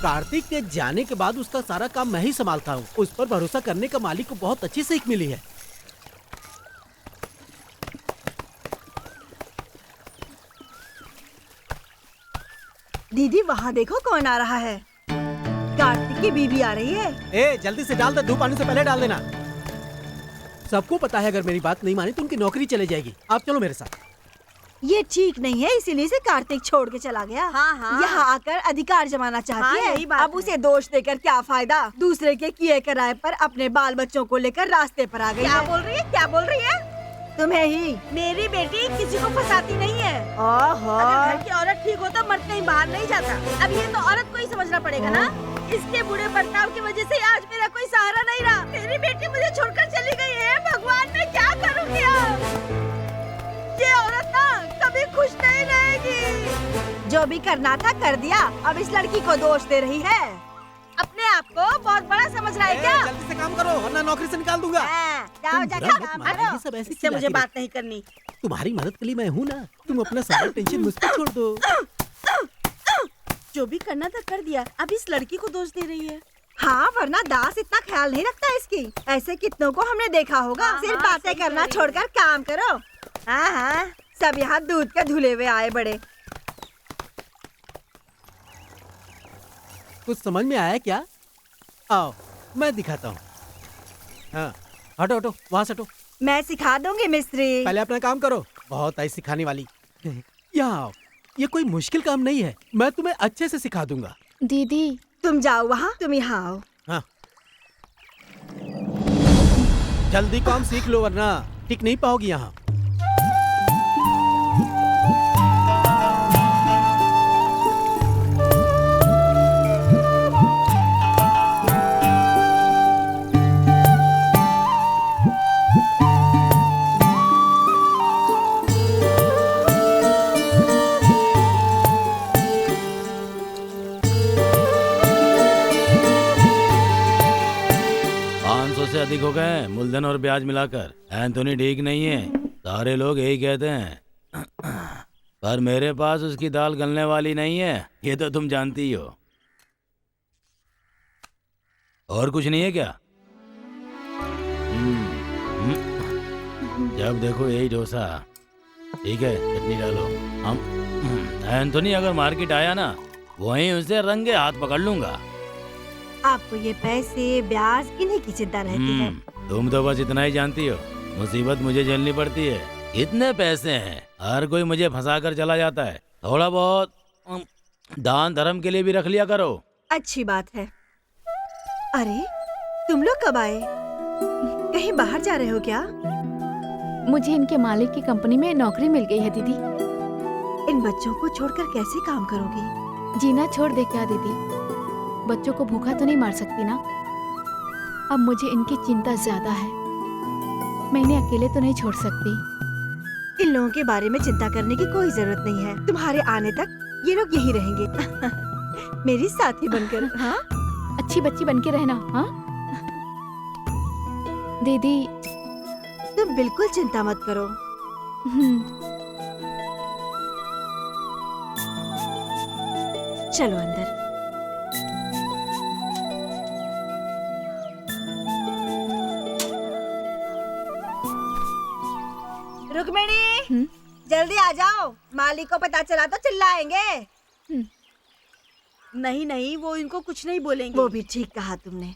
कार्तिक के जाने के बाद उसका सारा काम मैं ही संभालता हूँ। उस पर भरोसा करने का मालिक को बहुत अच्छी सीख मिली है। दीदी वहाँ देखो कौन आ रहा है। कार्तिक की बीवी आ रही है। ए जल्दी से डाल दे, धूप आने से पहले डाल देना। सबको पता है अगर मेरी बात नहीं मानी तो उनकी नौकरी चले जाएगी। आप चलो मेरे साथ। ये ठीक नहीं है, इसीलिए से कार्तिक छोड़ के चला गया। हाँ। यहाँ आकर अधिकार जमाना चाहती है। यही बात अब है। उसे दोष देकर क्या फायदा। दूसरे के किए कराए पर अपने बाल बच्चों को लेकर रास्ते पर आ गई क्या है। बोल रही है, क्या बोल रही है? तुम्हें ही। मेरी बेटी किसी को फंसाती नहीं है। ओहो। अगर घर की औरत ठीक हो तो मर्द कहीं बाहर नहीं जाता। अब ये तो औरत को ही समझना पड़ेगा ना। इसके बुरे बर्ताव की वजह से आज मेरा कोई सहारा नहीं रहा। मेरी बेटी मुझे छोड़कर चली गई है। भगवान, मैं क्या करूँगी अब? ये औरत ना कभी खुश नहीं रहेगी। जो भी करना था कर दिया, अब इस लड़की को दोष दे रही है। अपने आप को बहुत बड़ा समझ रहा है क्या? जल्दी से काम करो वरना नौकरी से निकाल दूंगा। जाओ तुम जाकर बुरा मत काम मानो, करो। ये सब ऐसी इससे मुझे चिल्लाती बात नहीं करनी। तुम्हारी मदद के लिए मैं हूँ ना। तुम अपना सारा टेंशन मुझ पर छोड़ दो। जो भी करना था कर दिया, अब इस लड़की को दोष दे रही है। हाँ, वरना दास इतना ख्याल नहीं रखता इसकी। ऐसे कितनों को हमने देखा होगा। हाँ, सिर्फ हाँ, बातें सही करना कह रही छोड़कर काम करो। हाँ, सब यहाँ दूध के धुले हुए आए बड़े। कुछ समझ में आया क्या? आओ मैं दिखाता हूँ। हाँ हटो हटो वहाँ से हटो। मैं सिखा दूंगी मिस्त्री। पहले अपना काम करो, बहुत आई सिखाने वाली। यहाँ आओ, ये कोई मुश्किल काम नहीं है, मैं तुम्हें अच्छे से सिखा दूंगा। दीदी तुम जाओ वहाँ, तुम यहाँ आओ। हाँ जल्दी काम सीख लो वरना टिक नहीं पाओगी यहाँ। से अधिक हो गए मूलधन और ब्याज मिलाकर। एंथोनी ठीक नहीं है, सारे लोग यही कहते हैं। पर मेरे पास उसकी दाल गलने वाली नहीं है, ये तो तुम जानती ही हो। और कुछ नहीं है क्या? जब देखो यही डोसा। ठीक है चटनी डालो। हम एंथोनी अगर मार्केट आया ना, वहीं उसे रंगे हाथ पकड़ लूंगा। आपको ये पैसे ब्याज इन्हीं की चिंता रहती है। तुम तो बस इतना ही जानती हो, मुसीबत मुझे झेलनी पड़ती है। इतने पैसे हैं, हर कोई मुझे फंसा कर चला जाता है। थोड़ा बहुत दान धर्म के लिए भी रख लिया करो। अच्छी बात है। अरे तुम लोग कब आए? कहीं बाहर जा रहे हो क्या? मुझे इनके मालिक की कंपनी में नौकरी मिल गई है दीदी। इन बच्चों को छोड़कर कैसे काम करोगी? जीना छोड़ दे क्या दीदी? बच्चों को भूखा तो नहीं मार सकती ना। अब मुझे इनकी चिंता ज्यादा है, मैं इन्हें अकेले तो नहीं छोड़ सकती। इन लोगों के बारे में चिंता करने की कोई जरूरत नहीं है। तुम्हारे आने तक ये लोग यही रहेंगे। मेरी साथी बनकर। हाँ अच्छी बच्ची बनके रहना। हाँ दीदी तुम बिल्कुल चिंता मत करो। चलो अंदर। रुक्मिणी जल्दी आ जाओ, मालिक को पता चला तो चिल्लाएंगे। नहीं नहीं, वो इनको कुछ नहीं बोलेंगे। वो भी ठीक कहा तुमने।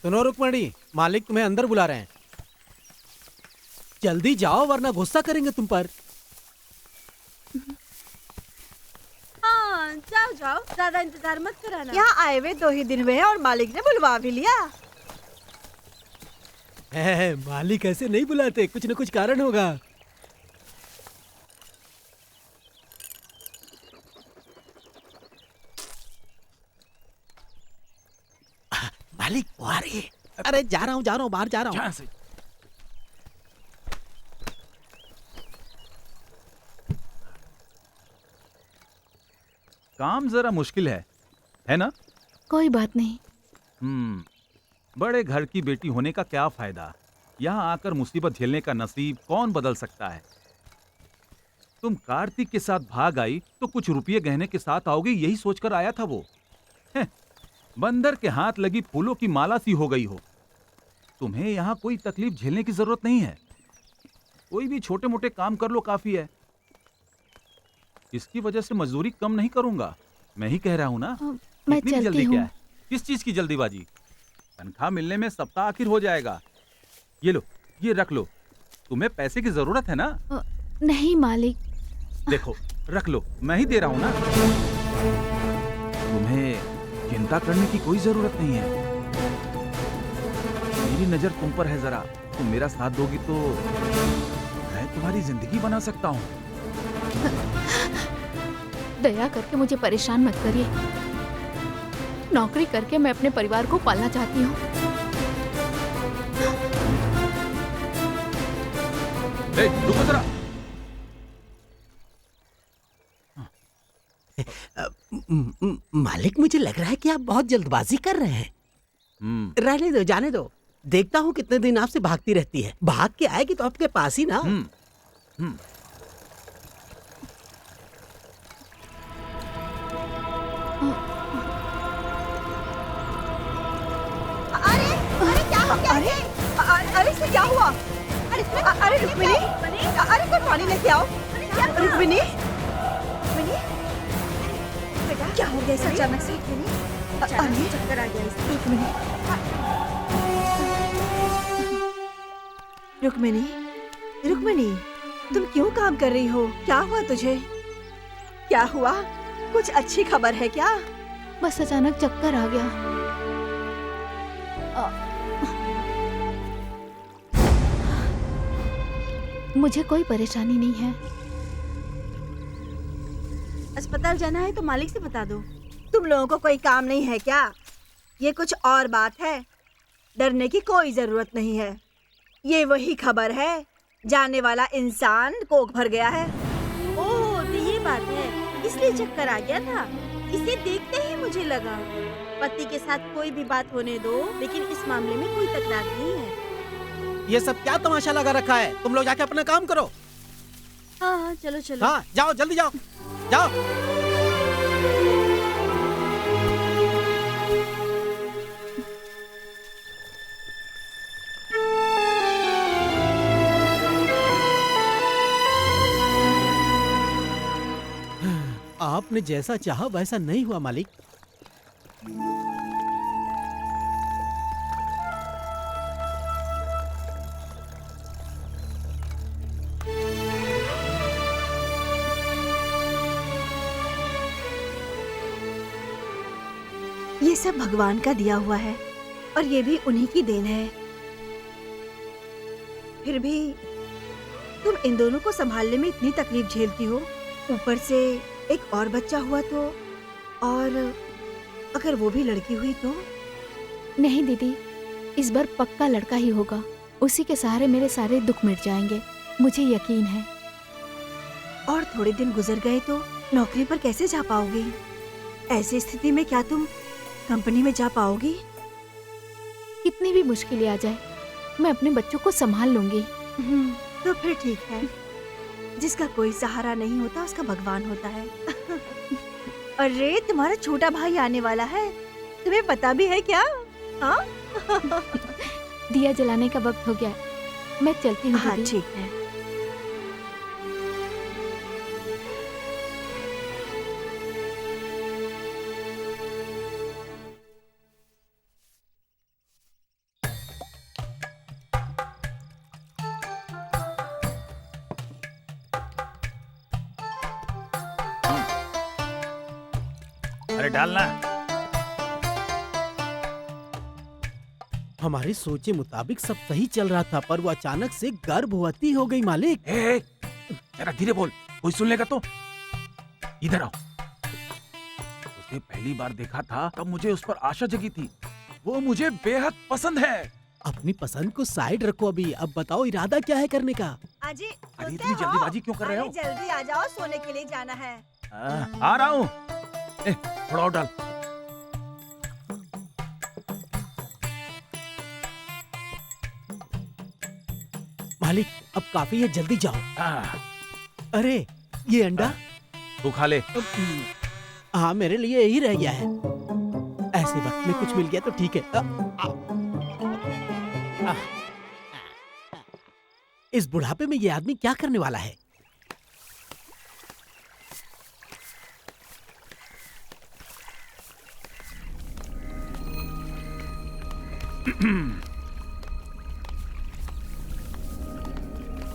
सुनो रुक्मणी, मालिक तुम्हें अंदर बुला रहे हैं। जल्दी जाओ वरना गुस्सा करेंगे तुम पर। हाँ जाओ जाओ, ज्यादा इंतजार मत कराना। यहाँ आए हुए 2 ही दिन हुए हैं और मालिक ने बुलवा भी लिया। मालिक ऐसे नहीं बुलाते, कुछ न कुछ कारण होगा। मालिक वो आ रही है। अरे जा रहा हूँ बाहर जा रहा हूँ। जहाँ से काम जरा मुश्किल है ना? कोई बात नहीं। बड़े घर की बेटी होने का क्या फायदा? यहाँ आकर मुसीबत झेलने का नसीब कौन बदल सकता है? तुम कार्तिक के साथ भाग आई तो कुछ रुपये गहने के साथ आओगी, यही सोचकर आया था वो। बंदर के हाथ लगी फूलों की माला सी हो गई हो। तुम्हें यहाँ कोई तकलीफ झेलने की जरूरत नहीं है। कोई भी छोटे मोटे काम कर लो, काफी है। इसकी वजह से मजदूरी कम नहीं करूंगा, मैं ही कह रहा हूँ ना। मैं इतनी भी चलती जल्दी क्या हूँ। है? किस चीज की जल्दीबाजी? तनख्वाह मिलने में सप्ताह आखिर हो जाएगा। ये लो, ये रख लो। तुम्हें पैसे की जरूरत है ना? नहीं मालिक। देखो, रख लो, मैं ही दे रहा हूँ ना। तुम्हें चिंता करने की कोई जरूरत नहीं है। मेरी नजर तुम पर है जरा। तुम मेरा साथ दोगी तो मैं तुम्हारी जिंदगी बना सकता हूँ। दया करके मुझे परेशान मत करिए। नौकरी करके मैं अपने परिवार को पालना चाहती हूँ। रुको जरा। मालिक मुझे लग रहा है कि आप बहुत जल्दबाजी कर रहे हैं। रहने दो, जाने दो। देखता हूँ कितने दिन आपसे भागती रहती है। भाग के आएगी तो आपके पास ही ना। अरे अरे क्या हो गया? अरे इसमें क्या हुआ? अरे रुक्मिणी, अरे कोई पानी लेके आओ। रुक्मिणी, क्या हो गया इस अचानक से? अरे चक्कर आ गया इसको। रुक्मिणी, रुक्मिणी, तुम क्यों काम कर रही हो? क्या हुआ तुझे? क्या हुआ? कुछ अच्छी खबर है क्या? बस अचानक चक्कर आ गया। मुझे कोई परेशानी नहीं है। अस्पताल जाना है तो मालिक से बता दो। तुम लोगों को कोई काम नहीं है क्या? ये कुछ और बात है। डरने की कोई जरूरत नहीं है। ये वही खबर है, जाने वाला इंसान कोख भर गया है। ओह, तो ये बात है, इसलिए चक्कर आ गया था। इसे देखते ही मुझे लगा। पति के साथ कोई भी बात होने दो, लेकिन इस मामले में कोई तकरार नहीं है। ये सब क्या तमाशा लगा रखा है? तुम लोग जाके अपना काम करो। हाँ, चलो चलो। हाँ, जाओ, जल्दी जाओ, जाओ। आपने जैसा चाहा वैसा नहीं हुआ मालिक। ये सब भगवान का दिया हुआ है और ये भी उन्हीं की देन है। फिर भी तुम इन दोनों को संभालने में इतनी तकलीफ झेलती हो, ऊपर से एक और बच्चा हुआ तो, और अगर वो भी लड़की हुई तो? नहीं दीदी, इस बार पक्का लड़का ही होगा। उसी के सहारे मेरे सारे दुख मिट जाएंगे, मुझे यकीन है। और थोड़े दिन गुजर गए तो नौकरी पर कैसे जा पाओगी? ऐसी स्थिति में क्या तुम कंपनी में जा पाओगी? कितनी भी मुश्किलें आ जाए, मैं अपने बच्चों को संभाल लूंगी। तो फिर ठीक है। जिसका कोई सहारा नहीं होता उसका भगवान होता है। अरे तुम्हारा छोटा भाई आने वाला है, तुम्हें पता भी है क्या? हाँ? दिया जलाने का वक्त हो गया है, मैं चलती हूँ हाँ दीदी। ठीक है। अरे डालना। हमारे सोचे मुताबिक सब सही चल रहा था, पर वो अचानक से गर्भवती हो गई मालिक। जरा धीरे बोल, कोई सुन लेगा तो। इधर आओ। उसे पहली बार देखा था तब मुझे उस पर आशा जगी थी। वो मुझे बेहद पसंद है। अपनी पसंद को साइड रखो अभी। अब बताओ इरादा क्या है करने का? अजी अरे सुनते इतनी हो? जल्दीबाजी क्यों कर रहे हो? अरे जल्दी आ जाओ, सोने के लिए जाना है। आ रहा हूँ। थोड़ा और डाल। मालिक अब काफी है, जल्दी जाओ। आ, अरे ये अंडा। तू खा ले। हाँ मेरे लिए यही रह गया है। ऐसे वक्त में कुछ मिल गया तो ठीक है। आ। इस बुढ़ापे में ये आदमी क्या करने वाला है?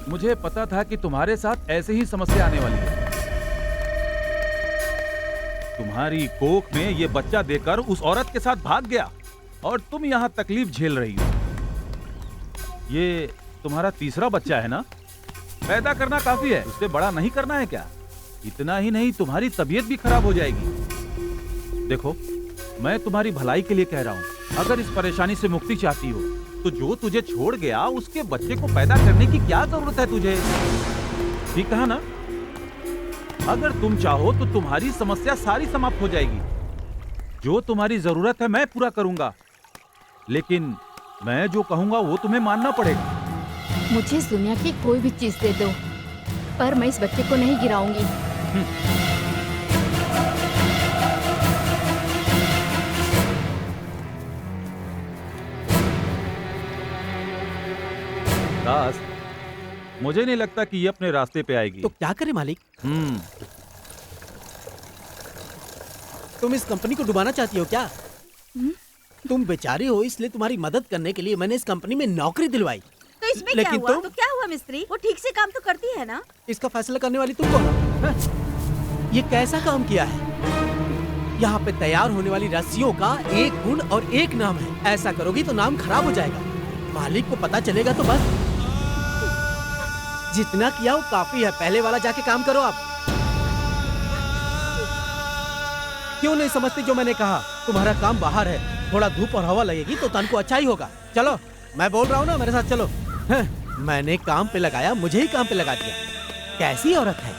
मुझे पता था कि तुम्हारे साथ ऐसे ही समस्या आने वाली है। तुम्हारी कोख में ये बच्चा देकर उस औरत के साथ भाग गया और तुम यहाँ तकलीफ झेल रही हो। ये तुम्हारा तीसरा बच्चा है ना? पैदा करना काफी है, उससे बड़ा नहीं करना है क्या? इतना ही नहीं, तुम्हारी तबीयत भी खराब हो जाएगी। देखो, मैं तुम्हारी भलाई के लिए कह रहा हूँ। अगर इस परेशानी से मुक्ति चाहती हो तो जो तुझे छोड़ गया उसके बच्चे को पैदा करने की क्या जरूरत है तुझे? ठीक कहा ना? अगर तुम चाहो तो तुम्हारी समस्या सारी समाप्त हो जाएगी। जो तुम्हारी जरूरत है मैं पूरा करूंगा, लेकिन मैं जो कहूंगा वो तुम्हें मानना पड़ेगा। मुझे इस दुनिया की कोई भी चीज दे दो, पर मैं इस बच्चे को नहीं गिराऊंगी। दास, मुझे नहीं लगता कि ये अपने रास्ते पे आएगी। तो क्या करे मालिक? तुम इस कंपनी को डुबाना चाहती हो क्या? तुम बेचारी हो, इसलिए तुम्हारी मदद करने के लिए मैंने इस कंपनी में नौकरी दिलवाई। तो इसमें क्या लेकिन हुआ? तो क्या हुआ मिस्त्री? वो ठीक से काम तो करती है ना? इसका फैसला करने वाली तुम कौन हो? ये कैसा काम किया है? यहाँ पे तैयार होने वाली रस्सियों का एक गुण और एक नाम है। ऐसा करोगी तो नाम खराब हो जाएगा। मालिक को पता चलेगा तो बस। जितना किया वो काफी है। पहले वाला जाके काम करो आप। क्यों नहीं समझते जो मैंने कहा? तुम्हारा काम बाहर है, थोड़ा धूप और हवा लगेगी तो तन को अच्छा ही होगा। चलो, मैं बोल रहा हूँ ना, मेरे साथ चलो। मैंने काम पे लगाया, मुझे ही काम पे लगा दिया। कैसी औरत है?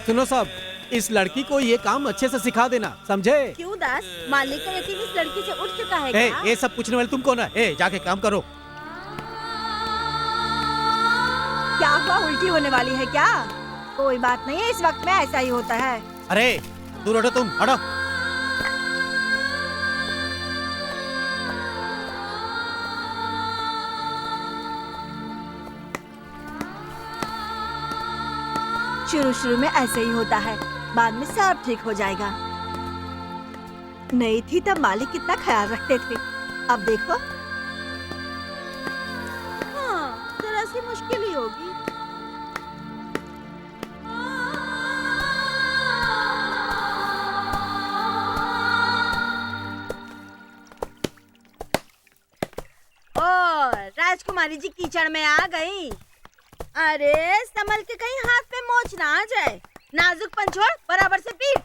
सुनो साहब, इस लड़की को ये काम अच्छे से सिखा देना, समझे? क्यों दास? मालिक का यकीन इस लड़की से उठ चुका है क्या? ये सब पूछने वाले तुम कौन है? जाके काम करो। क्या हुआ, उल्टी होने वाली है क्या? कोई बात नहीं है, इस वक्त में ऐसा ही होता है। अरे दूर हटो, तुम हटो। शुरू में ऐसे ही होता है, बाद में सब ठीक हो जाएगा। नहीं थी तब मालिक कितना ख्याल रखते थे, अब देखो। हाँ, जरा सी मुश्किल ही होगी। ओ, राजकुमारी जी कीचड़ में आ गई। अरे संभल के कहीं हाथ पे मोच ना आ जाए। नाजुक पन छोड़, बराबर से पीट।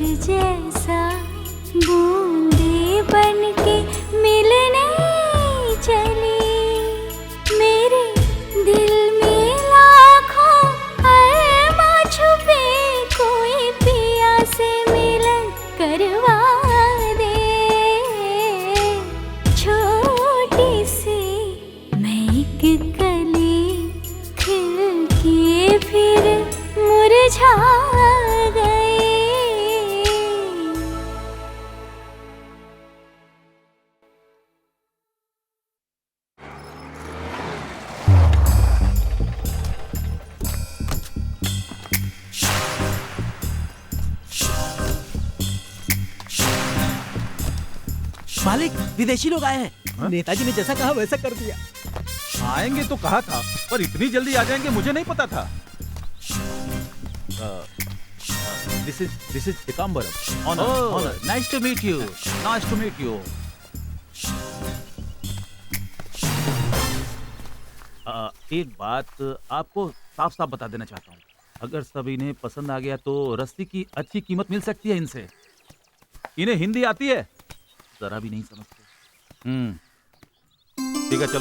जैसा बूंदे बन के मिलने चली। मेरे दिल में लाखों अरमां छुपे, कोई पिया से मिलन करवा दे। छोटी सी मैं एक कली खिल के फिर मुरझा गई। मालिक, विदेशी लोग आए हैं। हाँ? नेताजी ने जैसा कहा वैसा कर दिया। आएंगे तो कहा था, पर इतनी जल्दी आ जाएंगे मुझे नहीं पता था। This is Digambaram. Honour, nice to meet you. Nice to meet you. एक बात आपको साफ साफ बता देना चाहता हूँ, अगर सब इन्हें पसंद आ गया तो रस्सी की अच्छी कीमत मिल सकती है इनसे। इन्हें हिंदी आती है, जरा भी नहीं समझते। ठीक है, चलो।